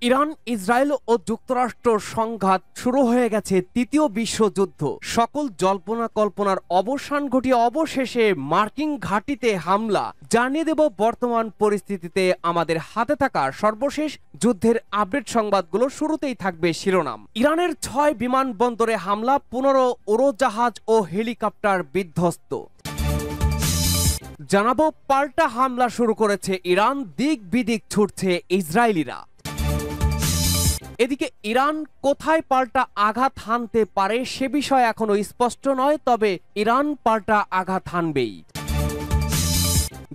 Iran, Israel ও যুক্তরাষ্ট্র সংঘাত শুরু হয়ে গেছে তৃতীয় বিশ্বযুদ্ধ। সকল জল্পনা কল্পনার অবসান ঘটিয়ে অবশেষে মার্কিন ঘাঁটিতে হামলা। জানিয়ে দেব বর্তমান পরিস্থিতিতে আমাদের হাতে থাকা সর্বশেষ যুদ্ধের আপডেট সংবাদগুলো। শুরুতেই থাকবে শিরোনাম। ইরানের 6 বিমানবন্দরে হামলা, 15 উড়োজাহাজ ও হেলিকপ্টার বিধ্বস্ত। জানাবো পাল্টা হামলা শুরু করেছে ইরান, দিক বিদিক ছুটছে ইসরায়েলিরা। এদিকে ইরান কোথায় পাল্টা আঘাত হানতে পারে সে বিষয় এখনো স্পষ্ট নয়, তবে ইরান পাল্টা আঘাত হানবেই।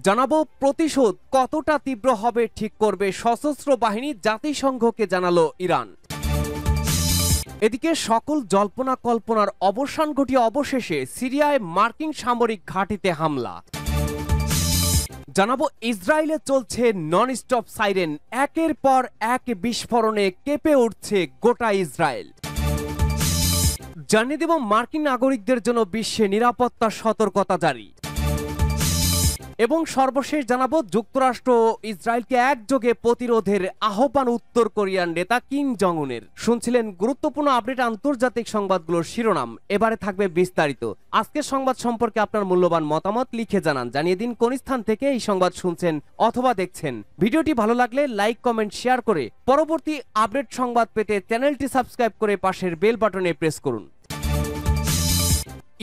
জানাবো প্রতিশোধ কতটা তীব্র হবে ঠিক করবে সশস্ত্র বাহিনী, জাতিসংঘকে জানালো ইরান। এদিকে সকল জল্পনা কল্পনার অবসান ঘটিয়ে অবশেষে সিরিয়ায় মার্কিন সামরিক ঘাঁটিতে হামলা। জানাবো ইসরায়েলে চলছে নন স্টপ সাইরেন, একের পর এক বিস্ফোরণে কেঁপে উঠছে গোটা ইসরায়েল। জানিয়ে দেব মার্কিন নাগরিকদের জন্য বিশ্বে নিরাপত্তা সতর্কতা জারি। এবং সর্বশেষ জানাবো যুক্তরাষ্ট্র ও ইসরায়েলকে একযোগে প্রতিরোধের আহ্বান উত্তর কোরিয়ার নেতা কিম জং উনের। শুনছিলেন গুরুত্বপূর্ণ আপডেট আন্তর্জাতিক সংবাদগুলোর শিরোনাম, এবারে থাকবে বিস্তারিত। আজকের সংবাদ সম্পর্কে আপনার মূল্যবান মতামত লিখে জানান। জানিয়ে দিন কোন স্থান থেকে এই সংবাদ শুনছেন অথবা দেখছেন। ভিডিওটি ভালো লাগলে লাইক, কমেন্ট, শেয়ার করে পরবর্তী আপডেট সংবাদ পেতে চ্যানেলটি সাবস্ক্রাইব করে পাশের বেল বাটনে প্রেস করুন।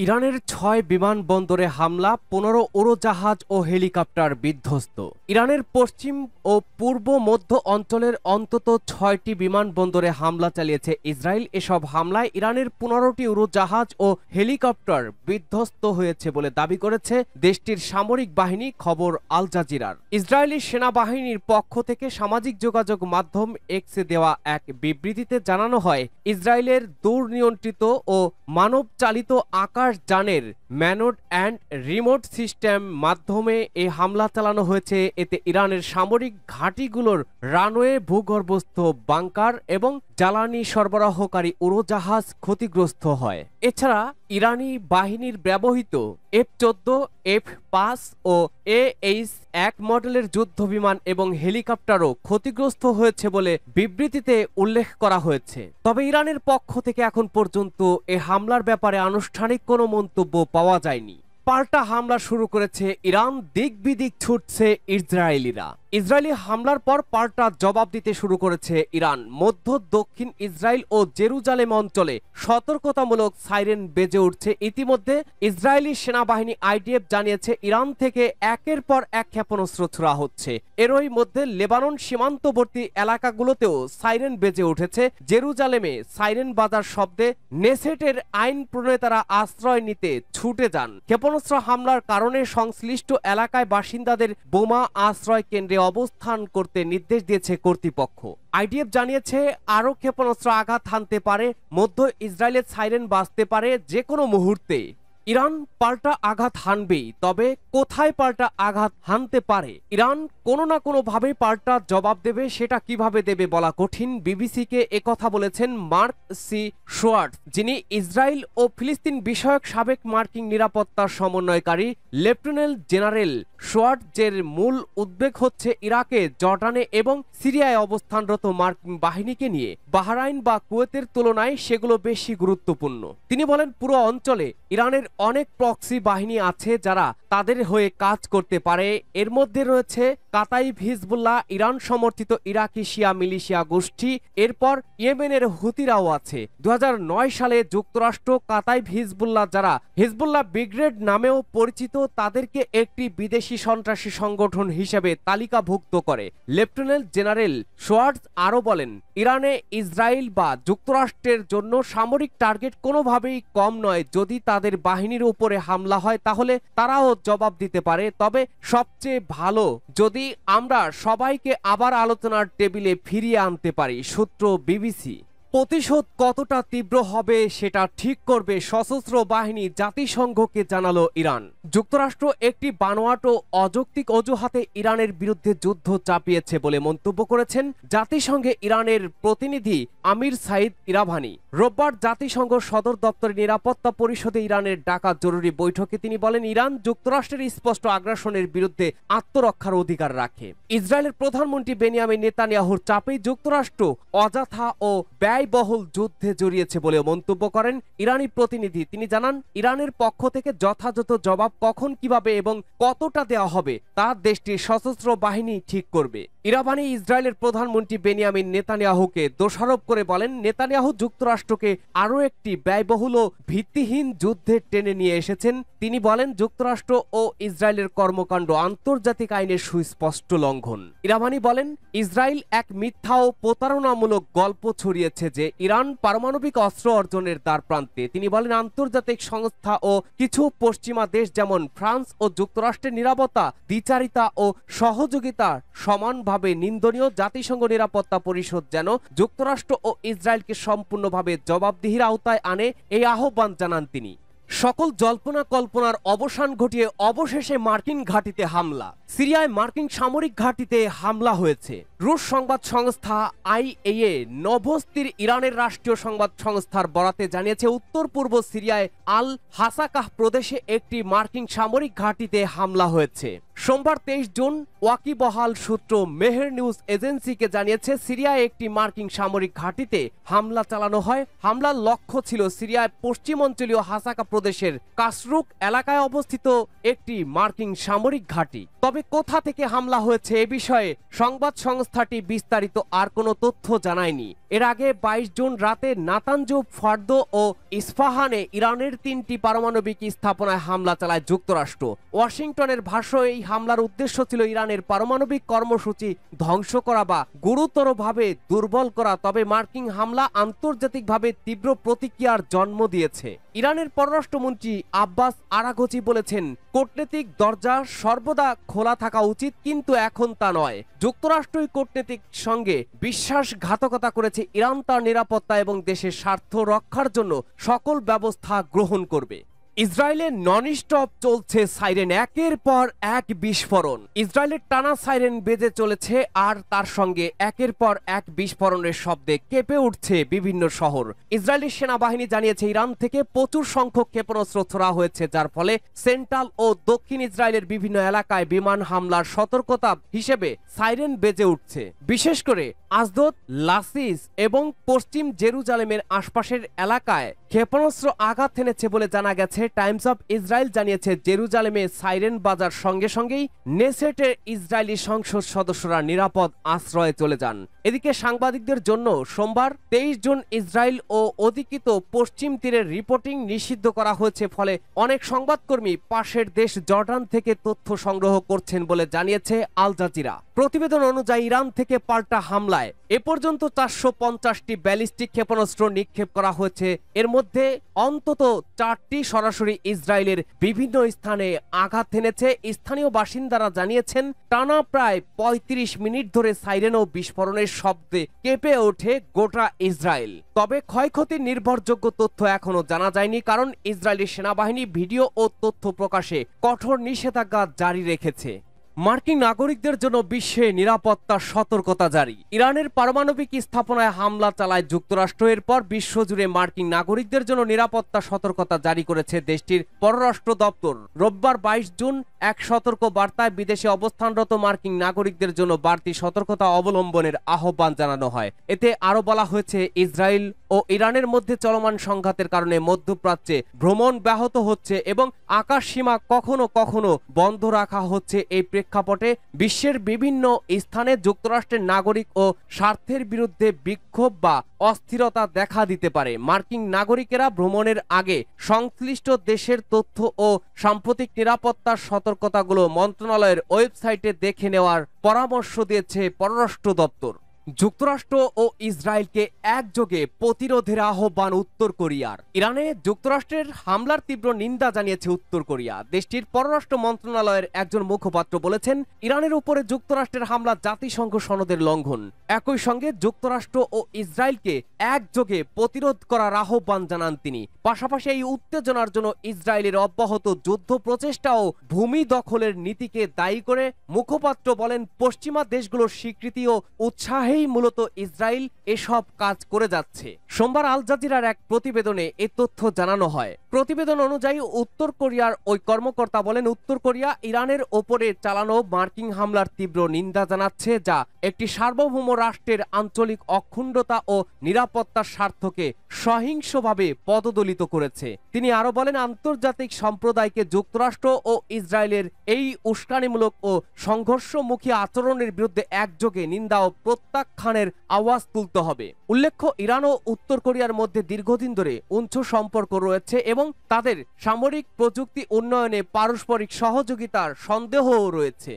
ইরানের 6 বিমানবন্দরে হামলা, 15 উড়োজাহাজ ও হেলিকপ্টার বিধ্বস্ত। ইরানের পশ্চিম ও পূর্ব মধ্য অঞ্চলের অন্তত 6টি বিমানবন্দরে হামলা চালিয়েছে ইসরায়েল। এসব হামলায় ইরানের 15টি উড়োজাহাজ ও হেলিকপ্টার বিধ্বস্ত হয়েছে বলে দাবি করেছে দেশটির সামরিক বাহিনী, খবর আল জাজিরার। ইসরায়েলি সেনাবাহিনীর পক্ষ থেকে সামাজিক যোগাযোগ মাধ্যম এক্সে দেওয়া এক বিবৃতিতে জানানো হয়, ইসরায়েলের দুর্নিয়ন্ত্রিত ও মানব চালিত আকাশ যানের ম্যানড অ্যান্ড রিমোট সিস্টেম মাধ্যমে এই হামলা চালানো হয়েছে। এতে ইরানের সামরিক ঘাঁটিগুলোর রানওয়ে, ভূগর্ভস্থ বাংকার এবং জ্বালানি সরবরাহকারী উড়োজাহাজ ক্ষতিগ্রস্ত হয়। এছাড়া ইরানি বাহিনীর ব্যবহৃত F-14, F-5 ও AH-1 মডেলের যুদ্ধ বিমান এবং হেলিকপ্টারও ক্ষতিগ্রস্ত হয়েছে বলে বিবৃতিতে উল্লেখ করা হয়েছে। তবে ইরানের পক্ষ থেকে এখন পর্যন্ত এ হামলার ব্যাপারে আনুষ্ঠানিক কোনো মন্তব্য পাওয়া যায়নি। পাল্টা হামলা শুরু করেছে ইরান, দিক বিদিক ছুটছে ইসরায়েলিরা। ইসরায়েলি হামলার পর পাল্টা জবাব দিতে শুরু করেছে ইরান। মধ্য দক্ষিণ ইসরায়েল ও জেরুজালেম অঞ্চলে সতর্কতামূলক সাইরেন বেজে উঠছে। ইতিমধ্যে ইসরায়েলি সেনাবাহিনী IDF জানিয়েছে ইরান থেকে একের পর এক ক্ষেপণাস্ত্র ছোড়া হচ্ছে। এরই মধ্যে লেবানন সীমান্তবর্তী এলাকাগুলোতেও সাইরেন বেজে উঠেছে। জেরুজালেমে সাইরেন বাজার শব্দে নেসেটের আইন প্রণেতারা আশ্রয় নিতে ছুটে যান। ক্ষেপণাস্ত্র হামলার কারণে সংশ্লিষ্ট এলাকায় বাসিন্দাদের বোমা আশ্রয় কেন্দ্রে অবস্থান করতে নির্দেশ দিয়েছে কর্তৃপক্ষ। IDF জানিয়েছে আরও ক্ষেপণাস্ত্র আঘাত হানতে পারে, মধ্য ইসরায়েলের সাইরেন বাজতে পারে যে কোনো মুহূর্তে। ইরান পাল্টা আঘাত হানবেই, তবে কোথায় পাল্টা আঘাত হানতে পারে? ইরান কোনো না কোনো ভাবে পাল্টা জবাব দেবে, সেটা কিভাবে দেবে বলা কঠিন। বিবিসিকে একথা বলেছেন মার্ক সি শোয়ার্টস, যিনি ইসরায়েল ও ফিলিস্তিন বিষয়ক সাবেক মার্কিন নিরাপত্তা সমন্বয়কারী। লেফটেন্যান্ট জেনারেল শোয়ার্টজের মূল উদ্বেগ হচ্ছে ইরাকে, জর্ডানে এবং সিরিয়ায় অবস্থানরত মার্কিন বাহিনীকে নিয়ে। বাহরাইন বা কুয়েতের তুলনায় সেগুলো বেশি গুরুত্বপূর্ণ। তিনি বলেন, পুরো অঞ্চলে ইরানের অনেক প্রক্সি বাহিনী আছে যারা তাদের হয়ে কাজ করতে পারে। এর মধ্যে রয়েছে কাতাইব হিজবুল্লাহ, ইরান সমর্থিত ইরাকি শিয়া মিলিশিয়া গোষ্ঠী। এরপর ইয়েমেনের হুতিরাও আছে। 2009 সালে যুক্তরাষ্ট্র কাতাইব হিজবুল্লাহ, যারা হিজবুল্লাহ ব্রিগেড নামেও পরিচিত, তাদেরকে একটি বিদেশি সন্ত্রাসী সংগঠন হিসেবে তালিকাভুক্ত করে। লেফটেন্যান্ট জেনারেল শোয়ার্টস আরও বলেন, ইরানে ইসরায়েল বা যুক্তরাষ্ট্রের জন্য সামরিক টার্গেট কোনোভাবেই কম নয়। যদি তাদের বাহিনীর উপরে হামলা হয় তাহলে তারাও জবাব দিতে পারে। তবে সবচেয়ে ভালো যদি আমরা সবাইকে আবার আলোচনার টেবিলে ফিরিয়ে আনতে পারি। সূত্র বিবিসি। প্রতিশোধ কতটা তীব্র হবে সেটা ঠিক করবে সশস্ত্র বাহিনী, জাতিসংঘকে জানালো ইরান। যুক্তরাষ্ট্র একটি বানোয়াট ও অযৌক্তিক অজুহাতে ইরানের বিরুদ্ধে যুদ্ধ চাপিয়েছে বলে মন্তব্য করেছেন জাতিসংঘে ইরানের প্রতিনিধি আমির সাইদ ইরাভানি। রোববার জাতিসংঘ সদর দপ্তরের নিরাপত্তা পরিষদে ইরানের ডাকা জরুরি বৈঠকে তিনি বলেন, ইরান যুক্তরাষ্ট্রের স্পষ্ট আগ্রাসনের বিরুদ্ধে আত্মরক্ষার অধিকার রাখে। ইসরায়েলের প্রধানমন্ত্রী বেনিয়ামিন নেতানিয়াহুর চাপেই যুক্তরাষ্ট্র অযথা ও ব্যয়বহুল যুদ্ধে জড়িয়েছে বলেও মন্তব্য করেন ইরানি প্রতিনিধি। তিনি জানান, ইরানের পক্ষ থেকে যথাযথ জবাব কখন, কিভাবে এবং কতটা দেওয়া হবে তা দেশটির সশস্ত্র বাহিনী ঠিক করবে। ইরাভানি ইসরায়েলের প্রধানমন্ত্রী বেনিয়ামিন নেতানিয়াহুকে দোষারোপ করে বলেন, নেতানিয়াহু যুক্তরাষ্ট্রকে আরও একটি ব্যয়বহুল ও ভিত্তিহীন যুদ্ধে টেনে নিয়ে এসেছেন। তিনি বলেন, যুক্তরাষ্ট্র ও ইসরায়েলের কর্মকাণ্ড আন্তর্জাতিক আইনের সুস্পষ্ট লঙ্ঘন। ইরাভানি বলেন, ইসরায়েল এক মিথ্যা ও প্রতারণামূলক গল্প ছড়িয়েছে যে ইরান পারমাণবিক অস্ত্র অর্জনের দ্বারপ্রান্তে। তিনি বলেন, আন্তর্জাতিক সংস্থা ও কিছু পশ্চিমা দেশ যেমন ফ্রান্স ও যুক্তরাষ্ট্রের নিরাপত্তা, দ্বিচারিতা ও সহযোগিতা সমানভাবে নিন্দনীয়। জাতিসংঘ নিরাপত্তা পরিষদ যেন যুক্তরাষ্ট্র ও ইসরায়েলকে সম্পূর্ণভাবে জবাবদিহির আওতায় আনে, এই আহ্বান জানান তিনি। সকল জল্পনা কল্পনার অবসান ঘটিয়ে অবশেষে মার্কিন ঘাঁটিতে হামলা। সিরিয়ায় মার্কিন সামরিক ঘাঁটিতে হামলা হয়েছে। রুশ সংবাদ সংস্থা আইএএ নভস্তির ইরানের রাষ্ট্রীয় সংবাদ সংস্থার বরাতে জানিয়েছে, উত্তর পূর্ব সিরিয়ায় আল হাসাকাহ প্রদেশে একটি মার্কিন সামরিক ঘাঁটিতে হামলা হয়েছে। সোমবার 23 জুন ওয়াকিবহাল সূত্র মেহের নিউজ এজেন্সিকে জানিয়েছে, সিরিয়ায় একটি মার্কিন সামরিক ঘাঁটিতে হামলা চালানো হয়। হামলার লক্ষ্য ছিল সিরিয়ায় পশ্চিমাঞ্চলীয় হাসাকা প্রদেশের কাসরুক এলাকায় অবস্থিত একটি মার্কিন সামরিক ঘাঁটি। তবে কোথা থেকে হামলা হয়েছে এ বিষয়ে সংবাদ সংস্থাটি বিস্তারিত আর কোনো তথ্য জানায়নি। এর আগে 22 জুন রাতে নাতানজ, ফার্দো ও ইস্পাহানে ইরানের 3টি পারমাণবিক স্থাপনায় হামলা চালায় যুক্তরাষ্ট্র। ওয়াশিংটনের ভাষ্য, এই হামলার উদ্দেশ্য ছিল ইরানের পারমাণবিক কর্মসূচি ধ্বংস করা বা গুরুতরভাবে দুর্বল করা। তবে মার্কিন হামলা আন্তর্জাতিকভাবে তীব্র প্রতিক্রিয়ার জন্ম দিয়েছে। ইরানের পররাষ্ট্রমন্ত্রী আব্বাস আরাঘচি বলেছেন, কূটনৈতিক দরজা সর্বদা খোলা থাকা উচিত, কিন্তু এখন তা নয়। যুক্তরাষ্ট্রই কূটনৈতিক সঙ্গে বিশ্বাসঘাতকতা করেছে। ইরান তার নিরাপত্তা এবং দেশের স্বার্থ রক্ষার জন্য সকল ব্যবস্থা গ্রহণ করবে। ইসরায়েলের নন স্টপ চলছে সাইরেন, একের পর এক বিস্ফোরণ। ইসরায়েলের টানা সাইরেন বেজে চলেছে আর তার সঙ্গে একের পর এক বিস্ফোরণের শব্দে কেঁপে উঠছে বিভিন্ন শহর। ইসরায়েলি সেনাবাহিনী জানিয়েছে, ইরান থেকে প্রচুর সংখ্যক ক্ষেপণাস্ত্র ছোড়া হয়েছে, যার ফলে সেন্ট্রাল ও দক্ষিণ ইসরায়েলের বিভিন্ন এলাকায় বিমান হামলার সতর্কতা হিসেবে সাইরেন বেজে উঠছে। বিশেষ করে আজদোদ, লাসিস এবং পশ্চিম জেরুজালেমের আশপাশের এলাকায় ক্ষেপণাস্ত্র আঘাত এনেছে বলে জানা গেছে। টাইমস অফ ইসরায়েল জানিয়েছে, জেরুজালেমে সাইরেন বাজার সঙ্গে সঙ্গেই নেসেটের ইসরায়েলি সংসদ সদস্যরা নিরাপদ আশ্রয়ে চলে যান। এদিকে সাংবাদিকদের জন্য সোমবার 23 জুন ইসরায়েল ও অধিকৃত পশ্চিম তীরের রিপোর্টিং নিষিদ্ধ করা হয়েছে। ফলে অনেক সংবাদকর্মী পাশের দেশ জর্ডান থেকে তথ্য সংগ্রহ করছেন বলে জানিয়েছে আল জাজিরা। প্রতিবেদন অনুযায়ী ইরান থেকে পাল্টা হামলায় এ পর্যন্ত 450টি ব্যালিস্টিক ক্ষেপণাস্ত্র নিক্ষেপ করা হয়েছে। এর মধ্যে অন্তত 4টি সরাসরি ইসরায়েলের বিভিন্ন স্থানে আঘাত এনেছে। স্থানীয় বাসিন্দারা জানিয়েছেন, টানা প্রায় 35 মিনিট ধরে সাইরেন ও বিস্ফোরণের শব্দে কেঁপে ওঠে গোটা ইসরায়েল। তবে ক্ষয়ক্ষতির নির্ভরযোগ্য তথ্য এখনো জানা যায়নি, কারণ ইসরায়েলি সেনাবাহিনী ভিডিও ও তথ্য প্রকাশে কঠোর নিষেধাজ্ঞা জারি রেখেছে। মার্কিন নাগরিকদের জন্য বিশ্বে নিরাপত্তা সতর্কতা জারি। ইরানের পারমাণবিক স্থাপনায় হামলা চালায় যুক্তরাষ্ট্র। এরপর বিশ্বজুড়ে মার্কিন নাগরিকদের জন্য নিরাপত্তা সতর্কতা জারি করেছে দেশটির পররাষ্ট্র দপ্তর। রোববার 22 জুন এক সতর্ক বার্তায় বিদেশে অবস্থানরত মার্কিন নাগরিকদের জন্য বাড়তি সতর্কতা অবলম্বনের আহ্বান জানানো হয়। এতে আরও বলা হয়েছে, ইসরায়েল ও ইরানের মধ্যে চলমান সংঘাতের কারণে মধ্যপ্রাচ্যে ভ্রমণ ব্যাহত হচ্ছে এবং আকাশ সীমা কখনো কখনো বন্ধ রাখা হচ্ছে। এই প্রেক্ষাপটে বিশ্বের বিভিন্ন স্থানে যুক্তরাষ্ট্রের নাগরিক ও স্বার্থের বিরুদ্ধে বিক্ষোভ বা অস্থিরতা দেখা দিতে পারে। মার্কিন নাগরিকেরা ভ্রমণের আগে সংশ্লিষ্ট দেশের তথ্য ও সাম্প্রতিক নিরাপত্তার সতর্কতাগুলো মন্ত্রণালয়ের ওয়েবসাইটে দেখে নেওয়ার পরামর্শ দিয়েছে পররাষ্ট্র দপ্তর। যুক্তরাষ্ট্র ও ইসরায়েলকে একযোগে প্রতিরোধের আহ্বান উত্তর কোরিয়ার। ইরানে যুক্তরাষ্ট্রের হামলার তীব্র নিন্দা জানিয়েছে উত্তর কোরিয়া। দেশটির পররাষ্ট্র মন্ত্রণালয়ের একজন মুখপাত্র বলেছেন, ইরানের উপরে যুক্তরাষ্ট্রের হামলা জাতিসংঘ সনদের লঙ্ঘন। একই সঙ্গে যুক্তরাষ্ট্র ও ইসরায়েলকে একযোগে প্রতিরোধ করার আহ্বান জানান তিনি। পাশাপাশি এই উত্তেজনার জন্য ইসরায়েলের অব্যাহত যুদ্ধ প্রচেষ্টা ও ভূমি দখলের নীতিকে দায়ী করে মুখপাত্র বলেন, পশ্চিমা দেশগুলোর স্বীকৃতি ও উৎসাহে মূলত ইসরায়েল এসব কাজ করে যাচ্ছে। সোমবার আল জাজিরার এক প্রতিবেদনে এ তথ্য জানানো হয়। প্রতিবেদন অনুযায়ী উত্তর কোরিয়ার ওই কর্মকর্তা বলেন, উত্তর কোরিয়া ইরানের ওপরে চালানো মার্কিন হামলার তীব্র নিন্দা জানাচ্ছে, যা একটি সার্বভৌম রাষ্ট্রের আঞ্চলিক অখণ্ডতা ও নিরাপত্তার স্বার্থকে সহিংসভাবে পদদলিত করেছে। তিনি আরো বলেন, আন্তর্জাতিক সম্প্রদায়কে যুক্তরাষ্ট্র ও ইসরায়েলের এই উস্কানিমূলক ও সংঘর্ষমুখী আচরণের বিরুদ্ধে একযোগে নিন্দা ও প্রত্যাখ্যানের আওয়াজ তুলতে হবে। উল্লেখ্য, ইরান ও উত্তর কোরিয়ার মধ্যে দীর্ঘদিন ধরে উঁচু সম্পর্ক রয়েছে এবং তাদের সামরিক প্রযুক্তি উন্নয়নে পারস্পরিক সহযোগিতার সন্দেহও রয়েছে।